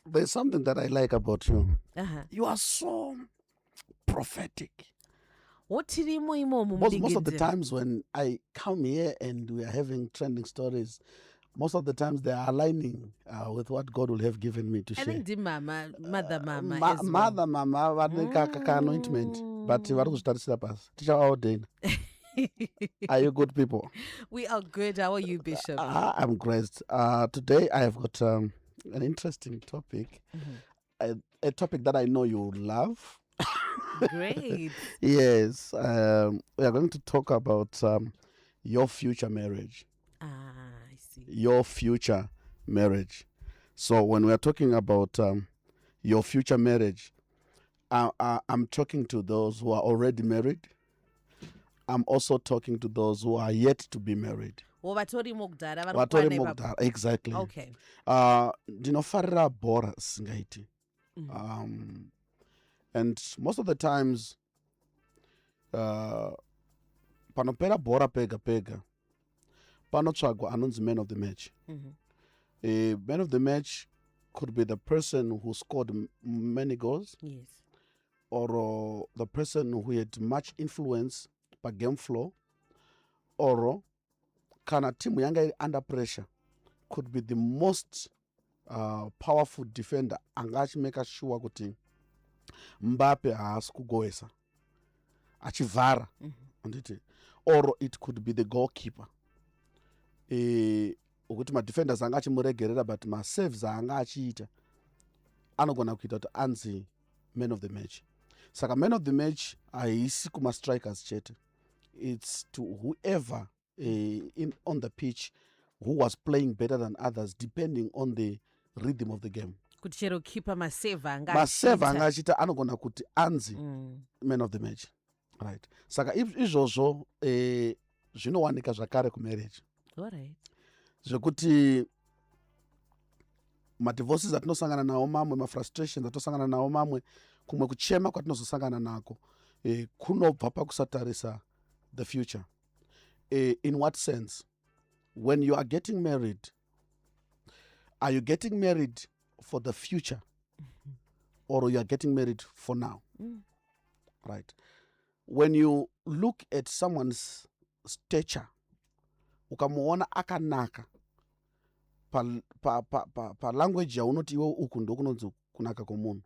There's something that I like about you. Uh-huh. You are so prophetic. Most Most of the times when I come here and we are having trending stories, most of the times they are aligning with what God will have given me to share. I think the mother mama as well. Mother mama anointment, but what was that syllabus? Teacher ordained. Are you good people? We are good. How are you, Bishop? I'm great. Today I have got an interesting topic, a topic that I know you love. Great. Yes, we are going to talk about your future marriage. I see. Your future marriage. So when we are talking about your future marriage, I'm talking to those who are already married. I'm also talking to those who are yet to be married. Vatori Mugdara. Exactly. Okay. Ndinofarira bhora singaiti. And most of the times, panopera bhora pega pega, panotsvagwa anonzi man of the match. A man of the match could be the person who scored many goals. Yes. Or the person who had much influence per game flow, or kana team yanga iri under pressure, could be the most powerful defender anga achimeka sure kuti Mbappe haasi kugoesa achivhara anditi, or it could be the goalkeeper ukuthi madefenders anga achimuregerera but masaves aanga achiita anogona kuita kuti anzi man of the match. Saka man of the match haisi kuma strikers chete, it's to whoever on the pitch who was playing better than others depending on the rhythm of the game. Kuti chero keeper masave anga achita anogona kuti anzi man of the match, right? Saka izvozvo zvinowanika zvakare kumarriage. Alright. Zvekuti madivorces atinosangana nawo mamwe, mafrustrations atinosangana nawo mamwe, kumwe kuchema kwatinozosangana nako kunobva pakusatarisa the future. In what sense? When you are getting married, are you getting married for the future or you are getting married for now? Right? When you look at someone's stature, ukamuona akanaka, pa language yaunoti iwe uku ndokunonzi kunaka komunhu,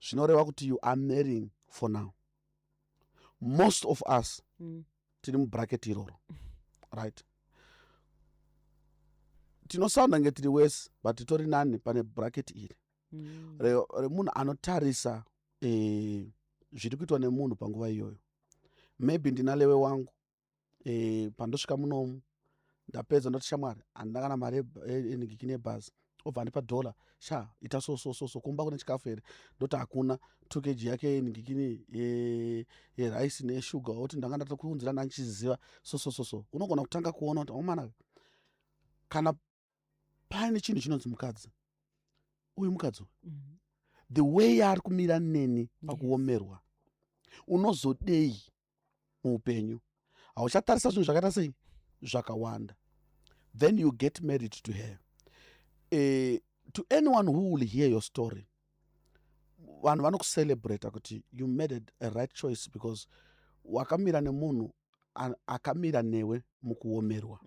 zvinoreva kuti you are marrying for now. Most of us tiri mubracket iroro, right? Tinosounda nge tiri wese but titori nani pane bracket iri remunhu anotarisa zviri kuitwa nemunhu panguva iyoyo. Maybe ndina lewe wangu pandosvika munomu ndapedza ndoti shamwari handina kana mari enhikiki nebhazi, obva andipa $, sha ita so kumba kune chikafu here, ndoti hakuna 2 kg yake enhikikini yeraisi neshuga, oti ndanga ndatokuunzira ndandichiziva so unogona kutanga kuona kuti omana kana pane chinhu chinonzi mukadzi uyu mukadzi the way yaari kumira neni pakuomerwa unozodei muupenyu, hauchatarisa zvinhu zvakaita sei zvakawanda. Then you get married to her. To anyone who will hear your story, vanhu vanokucelebrate kuti you made a right choice because wakamira nemunhu akamira newe mukuomerwa.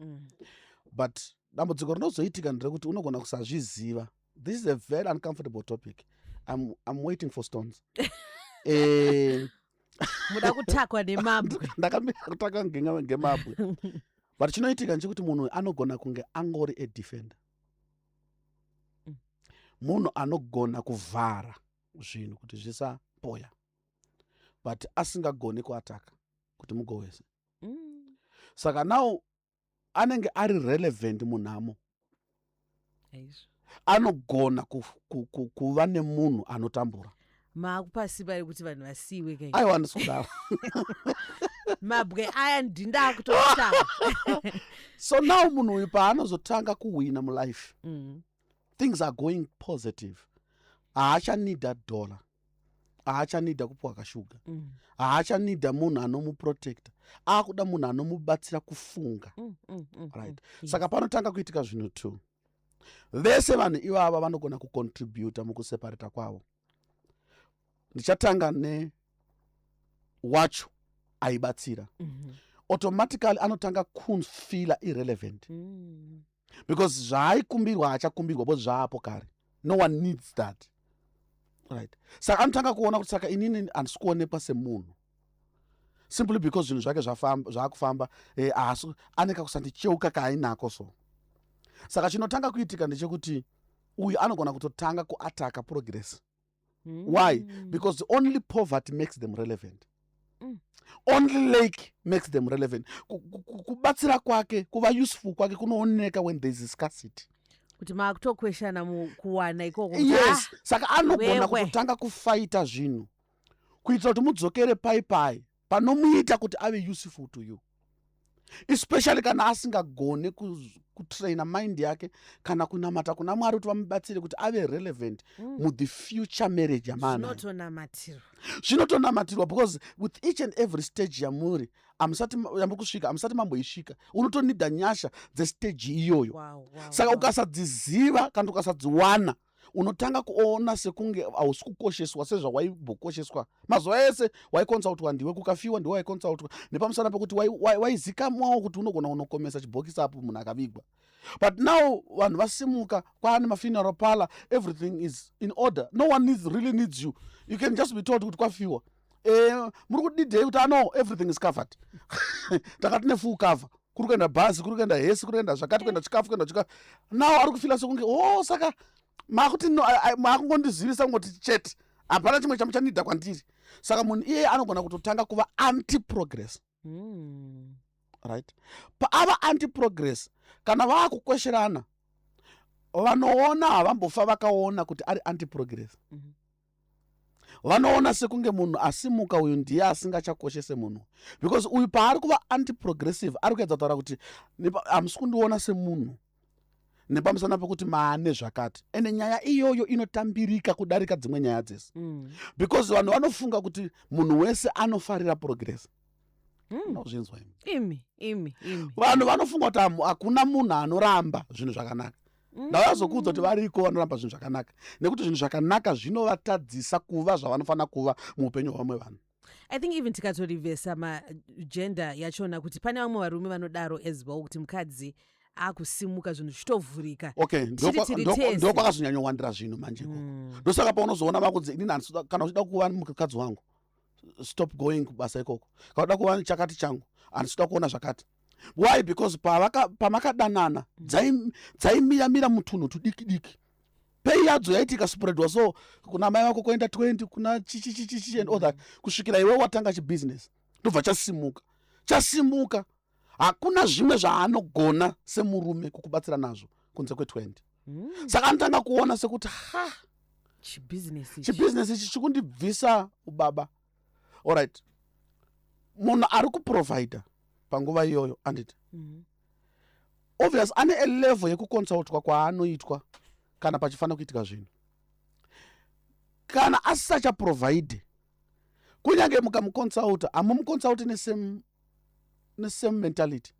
But dambudziko rinozoitika nderekuti unogona kusazviziva. This is a very uncomfortable topic. I'm waiting for stones. muda kutakwa nemabwe. Ndakamira kutakwa ngemabwe. But chinoitika nchekuti munhu anogona kunge angori a defender. Munhu anogona kuvhara zvinhu kuti zvisapoya, but asingagoni kuataka kuti mugowese. Saka now anenge ari relevant munhamo, anogona kuva nemunhu anotambura. Maakupasiba iri kuti vanhu vasiwe kai. Aiwa ndisodaro. Mabwe aya ndinda kutotanga. So now munhu uyu paanozotanga kuwina mulife, things are going positive. Haachanida $, haachanida kupuwa kashuga, haachanida munhu anomuprotecta, akuda munhu anomubatsira kufunga. Right? Saka panotanga kuitika zvinhu tu. vese vanhu ivava vanogona kucontributa mukuseparata kwavo. Ndichatanga newacho aibatsira. Automatically anotanga kufila irrelevant. Because zvaikumbirwa hachakumbirwa bo zvapo kare. No one needs that. Right. Saka anotanga kuona kuti saka inini handisi kuonekwa semunhu. Simply because zvinhu zvake zvakufamba aneka kusandicheuka kaainako so. Saka chinotanga kuitika ndechekuti uyu anogona kutotanga kuataka progress. Why? Because only poverty makes them relevant. Only lack makes them relevant. Kubatsira kwake, kuva useful kwake kunooneka when there is scarcity. Kuti makutokweshana mukuwana ikoko. Yes. Saka anogona kutotanga kufighta zvinhu. Kuitira kuti mudzokere pai panomuita kuti ave useful to you. Especially kana asingagone kutraina mind yake kana kunamata kuna Mwari kuti vamubatsire kuti ave relevant the future marriage yamana. Zvinotonamatirwa because with each and every stage yamuri amusati yambokusvika amusati mamboisvika unotonida nyasha dzestage iyoyo. Saka ukasadziziva kana ukasadziwana unotanga kuona sekunge hausi kukosheswa sezvawaibokosheswa mazuva ese waikonsautwa ndiwe kukafiwa ndiwe waikonsautwa nepamusana pekuti waizikamwawo kuti unogona unokomesa chibhokisi apo munhu akavigwa. But now vanhu vasimuka kwaane mafuneral parlor, everything is in order. No one really needs you. You can just be told kuti kwafiwa muri kudidhei kuti everything is covered. Takati ne full cover kuri kuenda bhazi kuri kuenda hesi kuri kuenda zvakati kuenda chikafu kuenda chikafu. Now ari kufila sekunge saka makuti makungondizivisa ngoti chete hapana chimwe chamuchanida kwandiri. Saka munhu iye anogona kutotanga kuva anti-progress. Right? Paava anti-progress kana vaakukwesherana vanoona havambofa vakaona kuti ari anti-progress. Vanoona sekunge munhu asimuka uyu ndiye asingachakoshese munhu. Because uyu paari kuva anti-progressive ari kuedza kutaura kuti hamisi kundiona semunhu nepamusana pekuti maane zvakati. Ende nyaya iyoyo inotambirika kudarika dzimwe nyaya dzese. Because vanhu vanofunga kuti munhu wese anofarira progress. Nozvinzwa imi. Vanhu vanofunga kuti hakuna munhu anoramba zvinhu zvakanaka. Ndavazokuudza kuti variko vanoramba zvinhu zvakanaka. Nekuti zvinhu zvakanaka zvinovatadzisa kuva zvavanofanira kuva muupenyu hwavamwe vanhu. I think even tikatorivhesa magender yachona kuti pane vamwe varume vanodaro as well kuti mukadzi akusimuka zvinhu zvitovhurika. Okay, ndo kwakazonyanyowandira zvinhu manjeko. Ndosaka paunozoona vakudzi inini kana uchida kuva mukadzi wangu stop going kubasa ikoko. Kana uchida kuva chakati changu handisida kuona zvakati. Why? Because pamakadanana dzaimira mutunhu tudiki. Pei yadzo yaitika spreadwa so kuna mai wako kuenda 20 kuna chichi and all that kusvikira iwe watanga chibusiness ndobva chasimuka. Hakuna zvimwe zvaanogona semurume kukubatsira nazvo kunze kwe20. Saka anotanga kuona sekuti chibusiness ichi chikundibvisa ubaba. Alright. Munhu ari kuprovida panguva iyoyo anditi. Obvious ane a level yekuconsultwa kwaanoitwa kana pachifanira kuitika zvinhu. Kana asisachaprovide kunyange mukamuconsulta hamumuconsulti nesame mentality.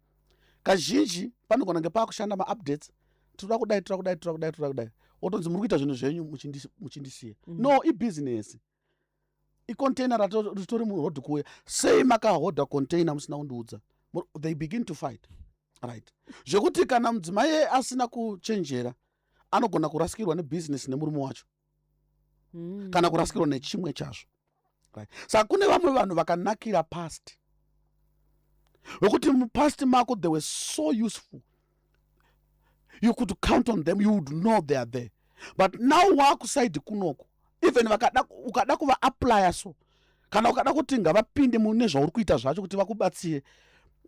Kazhinji panogona kunge paakushanda maupdates tinoda kudai otonzi muri kuita zvinhu zvenyu muchindisiya. No, ibusiness icontainer ritori murodhi kuuya sei makahodha container musina kundiudza. They begin to fight. Right. Zvekuti kana mudzimai asina kuchenjera anogona kurasikirwa nebusiness nemurume wacho kana kurasikirwa nechimwe chazvo. Right. Saka kune vamwe vanhu vakanakira past wekuti mupast mako they were so useful, you could count on them, you would know they are there. But now wakusaidi kunoko even ukada kuva apply so kana ukada kuti ngavapinde mune zvauri kuita zvacho kuti vakubatsire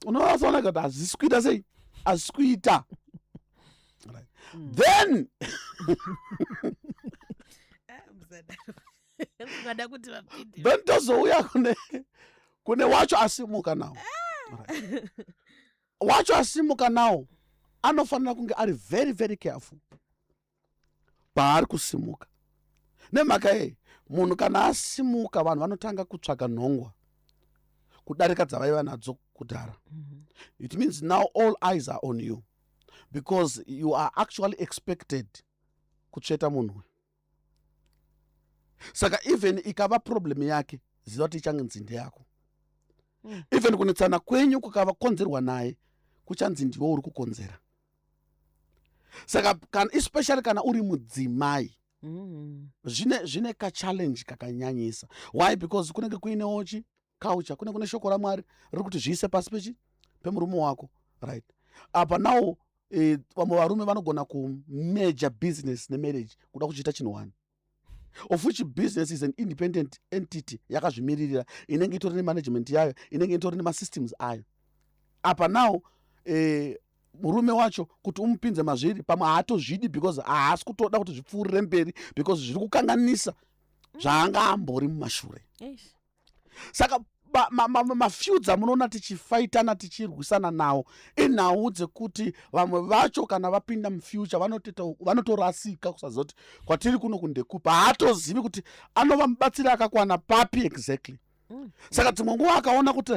unoona kuti hazisikuita sei hazisikuita. Then then tozouya kune wacho asimuka nawo. Wacho asimuka nawo anofanira kunge ari very very careful paari kusimuka. Nemhaka munhu kana asimuka vanhu vanotanga kutsvaga nhongwa kudarika dzavaiva nadzo kudhara. It means now all eyes are on you. because you are actually expected kutsveta munhu. Saka even ikava problem yake ziva kuti ichange nzinde yako. Even kunetsana kwenyu kukava konzerwa naye kuchanzi ndiwe uri kukonzera. Saka especially kana uri mudzimai zvine kachallenge kakanyanyisa. Why? Because kunenge kuinewo culture, kune shoko raMwari riri kuti zviise pasi pemurume wako, right? Apa now vamwe varume vanogona kumeja business nemarriage kuda kuchiita chinhu one, of which business is an independent entity yakazvimiririra, inenge itori nemanagement yayo, inenge itori nemasystems ayo. Apa now murume wacho kuti umupinze mazviri pamwe haatozvidi because haasi kutoda kuti zvipfuurire mberi because zviri kukanganisa zvaanga ambori mumashure. Saka mafeuds amunoona tichifaitana tichirwisana nawo inhau dzekuti vamwe vacho kana vapinda mufuture vanotorasika kusaziva kuti kwatiri kuno kundekupa, haatozivi kuti anova mubatsiri akakwana papi exactly. Saka dzimwe nguva akaona kuti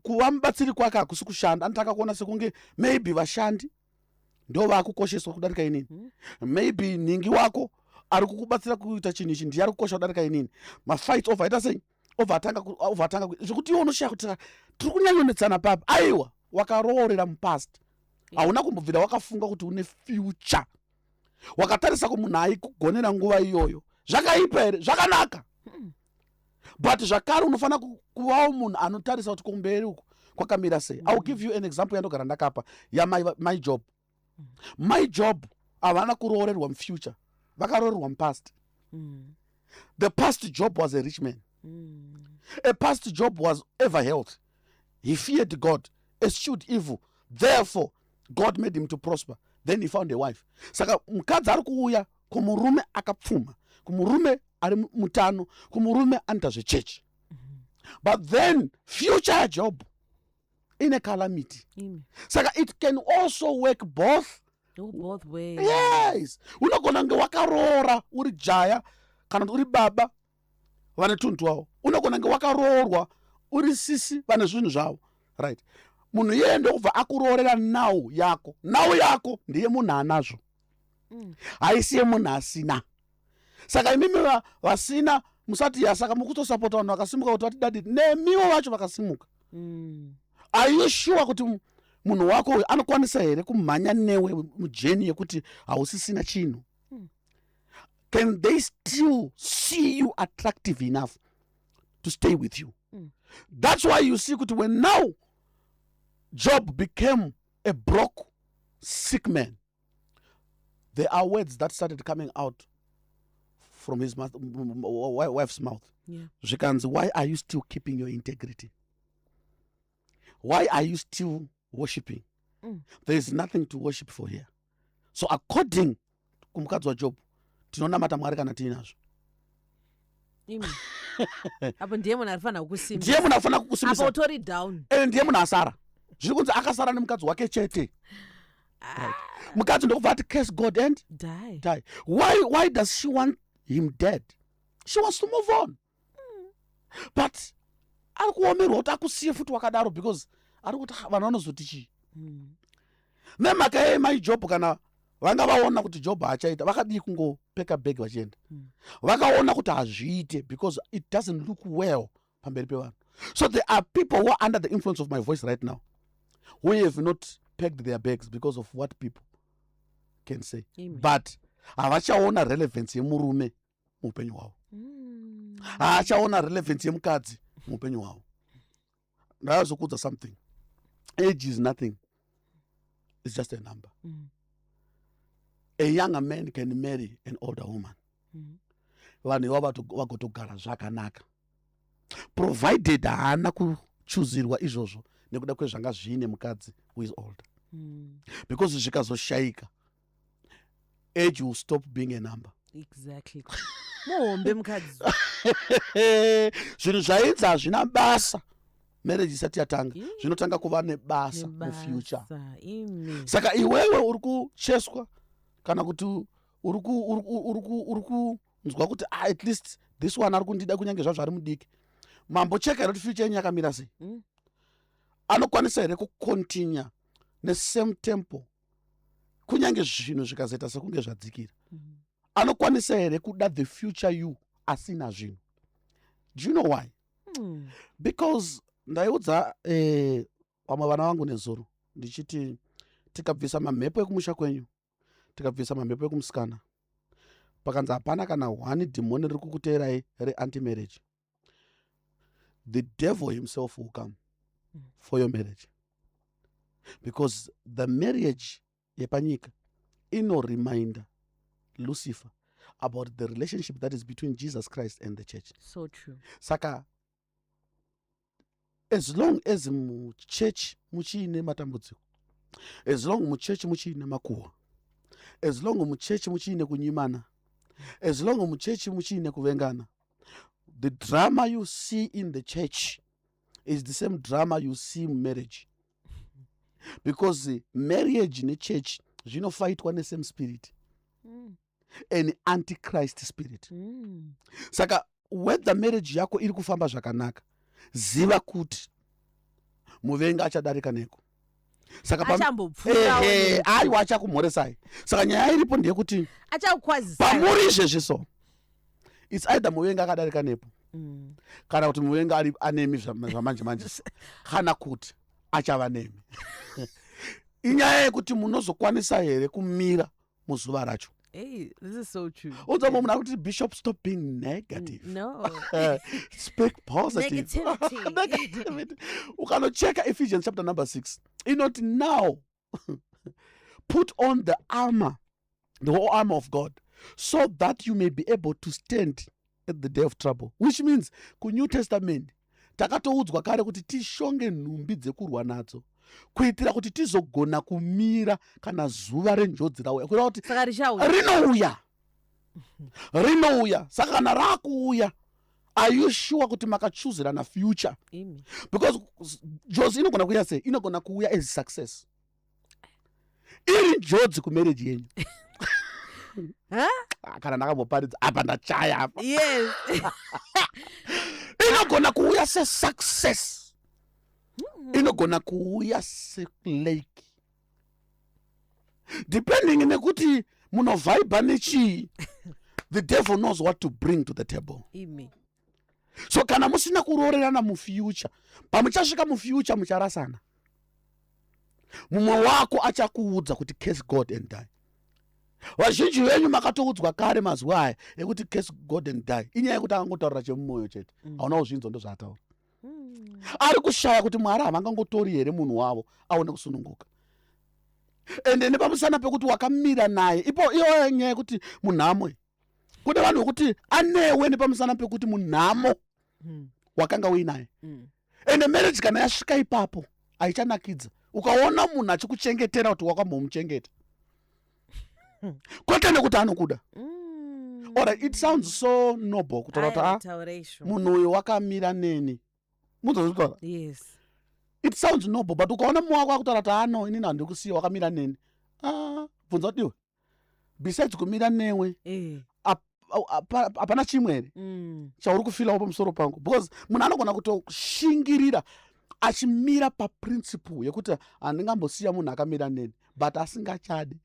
kuva mubatsiri kwake hakusi kushanda, anotaka kuona sekunge maybe vashandi ndo vakukosheswa kudarika inini, maybe ningi wako ari kukubatsira kuita chinhu ichi ndiye ari kukosha kudarika inini. Mafight overita sei overtanga zvekuti iwe unoshaya kuti tiri kunyanyonetsana papa. Aiwa, wakaroorera mupast, hauna kumbobvira wakafunga kuti une future, wakatarisa kumunhu aikugonera nguva iyoyo. Zvakaipa here? Zvakanaka, but zvakare unofanira kuvawo munhu anotarisa kuti kumberi uku kwakamira sei. I'll give you an example yandogara ndakapa my job. My job havana kuroorerwa mufuture, vakaroorerwa mupast. The past job was a rich man. A past job was ever health. He feared God, eschewed evil. Therefore, God made him to prosper. Then he found a wife. Saka mukadzi ari kuuya kumurume akapfuma, kumurume ari mutano, kumurume anoita zvechechi. But then future job in a calamity. Saka it can also work both ways. Yes. Unogona nge wakaroora uri jaya kana uri baba vane tuntu wavo, unogona nge wakaroorwa uri sisi vane zvinhu zvavo, right? Munhu iyeye ndokubva akuroorera nhau yako ndiye munhu anazvo, haisiye munhu asina. Saka imimi vasina musati saka mukutosapota vanhu vakasimuka kuti vatidadi nemiwo vacho vakasimuka. Are you sure kuti munhu wako uyu anokwanisa here kumhanya newe mujeni yekuti hausisina chinhu? Can they still see you attractive enough to stay with you? That's why you see that when now Job became a broke, sick man, there are words that started coming out from his wife's mouth. Zvikanzi, why are you still keeping your integrity? Why are you still worshiping? There is nothing to worship for here. So according to mukadzi waJob, tinonamata Mwari kana tiinazvo. Apo ndiye munhu arifana kukusimbisa. Ndiye munhu arifana kukusimbisa. Apo utori down. Ndiye munhu asara. Zviri kunzi akasara nemukadzi wake chete. Mukadzi ndokubva ati curse God and die. Why does she want him dead? She wants to move on. But ari kuomerwa kuti akusiye futi wakadaro because ari kuti vanhu vanozoti chii. Nemhaka yemai Job kana vanga vaona kuti Job hachaita vakadii kungopeka bag vachienda. Vakaona kuti hazviite because it doesn't look well pamberi pevanhu. So there are people who are under the influence of my voice right now who have not packed their bags because of what people can say. But havachaona relevance yemurume muupenyu hwavo. Haachaona relevance yemukadzi muupenyu hwavo. Ndazokudza something. Age is nothing. It's just a number. A younger man can marry an older woman. Vanhu ivavo vagotogara zvakanaka. Provided haana kuchuzirwa izvozvo nekuda kwezvanga zvine mukadzi who is older. Because zvikazoshaika, age will stop being a number. Exactly. Muhombe mukadzi. Zvinhu zvaidzi hazvina basa. Marriage isati yatanga zvinotanga kuva nebasa mufuture. Saka iwewe uri kucheswa kana kuti uri kunzwa kuti at least this one ari kundida kunyange zvazvo ari mudiki. Mambocheka here kuti future yenyu yakamira sei? Anokwanisa here kucontinue nesame tempo kunyange zvinhu zvikazoita sekunge zvadzikira, anokwanisa here kuda the future you asina zvinhu. Do you know why? Because ndaiudza vamwe vana vangu nezuro ndichiti tikabvisa mamhepo ekumusha kwenyu, tikabvisa mamhepo ekumusikana, pakanzi hapana kana one dhimoni riri kukuteerai re-anti-marriage, the devil himself will come for your marriage. Because the marriage yepanyika inoreminder Lucifer about the relationship that is between Jesus Christ and the church. So true. Saka, as long as muchurch muchiine matambudziko, as long muchurch muchiine makuhwa, as long muchurch muchiine kunyimana, as long muchurch muchiine kuvengana, the drama you see in the church is the same drama you see in marriage. Because marriage in the church zvinofaitwa nesame spirit, an antichrist spirit. Saka whether marriage yako iri kufamba zvakanaka, ziva kuti muvengi achadarika neko. Saka aiwa achakumhoresai. Saka nyaya iripo ndeyekuti pamuri izvezvi so, it's either muvengi akadarika nepo kana kuti muvengi ari anemi zvamanje manje, kana kuti achava nemi. Inyaya yekuti munozokwanisa here kumira muzuva racho. Hey, this is so true. Also, Bishop, stop being negative. No. Speak positive. Negativity. We cannot check Ephesians chapter number 6. You know, now put on the armor, the whole armor of God, so that you may be able to stand at the day of trouble. Which means, ku New Testament, takatoudzwa kare kuti tishonge nhumbi dzekurwa nadzo, kuitira kuti tizogona kumira kana zuva renjodzi rauya, kuitira kuti rinouya. Saka kana rakuuya, are you sure kuti makachuzirana future? Because njodzi inogona kuuya sei? Inogona kuuya as success. Iri njodzi kumarriage yenyu. Kana ndakamboparidza apa ndachaya apa. Yes. Inogona kuuya se success. Inogona kuuya sekulake, depending nekuti munovhaiba nechii. The devil knows what to bring to the table. So kana musina kuroorerana mufuture, pamuchasvika mufuture mucharasana. Mumwe wako achakuudza kuti curse God and die. Vazhinji venyu makatoudzwa kare mazuva aya ekuti curse God and die. Inyaya yekuti akangotaurira chemumwoyo chete. Hauna kuzvinzwa ndozvaataura. Ari kushaya kuti Mwari havangangotori here munhu wavo aone kusununguka. Ende nepamusana pekuti wakamira naye, ipo iyo nyaya yekuti munhamo, kune vanhu vekuti anewe nepamusana pekuti munhamo wakanga uinaye. Ende marriage kana yasvika ipapo haichanakidza ukaona munhu achikuchengetera kuti wakambomuchengeta, kwete nekuti anokuda. Alright, it sounds so noble kutaura kuti munhu uyu wakamira neni. Yes. It sounds noble, but ukaona mumwe wako akutaura kuti ano inini handiri kusiya wakamira neni, bvunza kuti iwe besides kumira newe hapana chimwe here chauri kufilawo pamusoro pangu. Because munhu anogona kutoshingirira achimira paprinciple yekuti handingambosiya munhu akamira neni, but asingachadi,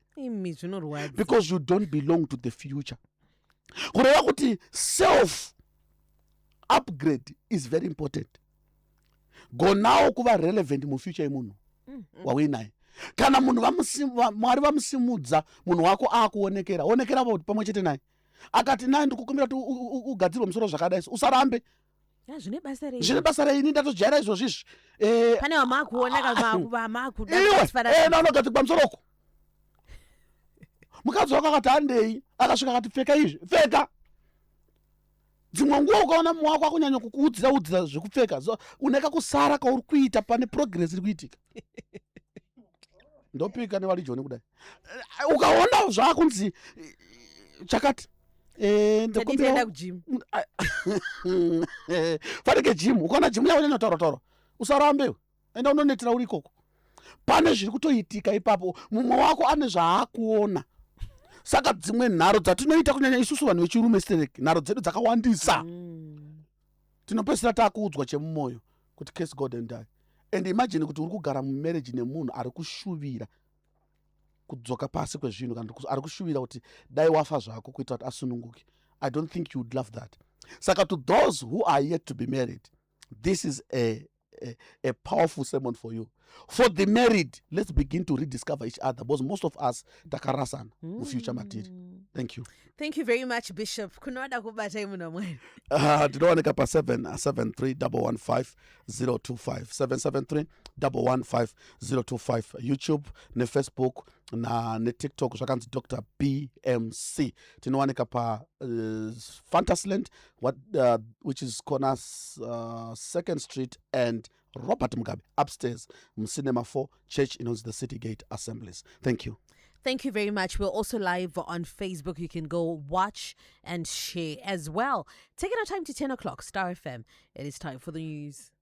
because you don't belong to the future. Kureva kuti self upgrade is very important. Gonawo kuva relevant mufuture yemunhu wauinaye. Kana munhu Mwari vamusimudza munhu wako akuonekera, onekera pamwe chete naye, akati naye ndikukumbira kuti ugadzirwe musoro zvakadai, usarambe. Zvine basa reini, ndatojaira izvozvo izvi. Pane vamakuoneka vanogadzikwa musoroko. Mukadzi wako akati handei, akasvika akati pfeka izvi, pfeka. Dzimwe nguva ukaona mumwe wako akunyanya kukuudzira zvekupfeka, uneka kusara kauri kuita pane progress iri kuitika. Ndopika nevarijoni kudai. Ukaona zvakunzi chakati ndikuenda kujim. Fanike gym, ukaona gym yaunyanya taura, usarambe, enda unonetera uri ikoko. Pane zviri kutoitika ipapo, mumwe wako ane zvaakuona. Saka dzimwe nharo dzatinoita kunyanya isusu vanhu vechirume stereki, nharo dzedu dzakawandisa. Tinopedzisira takuudzwa chemumwoyo kuti curse God and die. And imagine kuti uri kugara mumarriage nemunhu ari kushuvira kudzoka pasi kwezvinhu kana ari kushuvira kuti dai wafa zvako kuita kuti asununguke. I don't think you would love that. Saka to those who are yet to be married, this is a powerful sermon for you. For the married, let's begin to rediscover each other, because most of us takarasana mufuture matiri. Thank you. Thank you very much, Bishop. Kunoda kubata imuno mwenu. Ndinowanika pa 773-115-025 773-115-025 YouTube neFacebook neTikTok zvakanzi Dr. BMC. Tinowanika pa Fantasyland, which is corner 2nd Street and Robert Mugabe upstairs, Cinema 4 Church inonzi the City Gate Assemblies. Thank you. Thank you very much. We're also live on Facebook. You can go watch and share as well. Taking our time to 10 o'clock, Star FM. It is time for the news.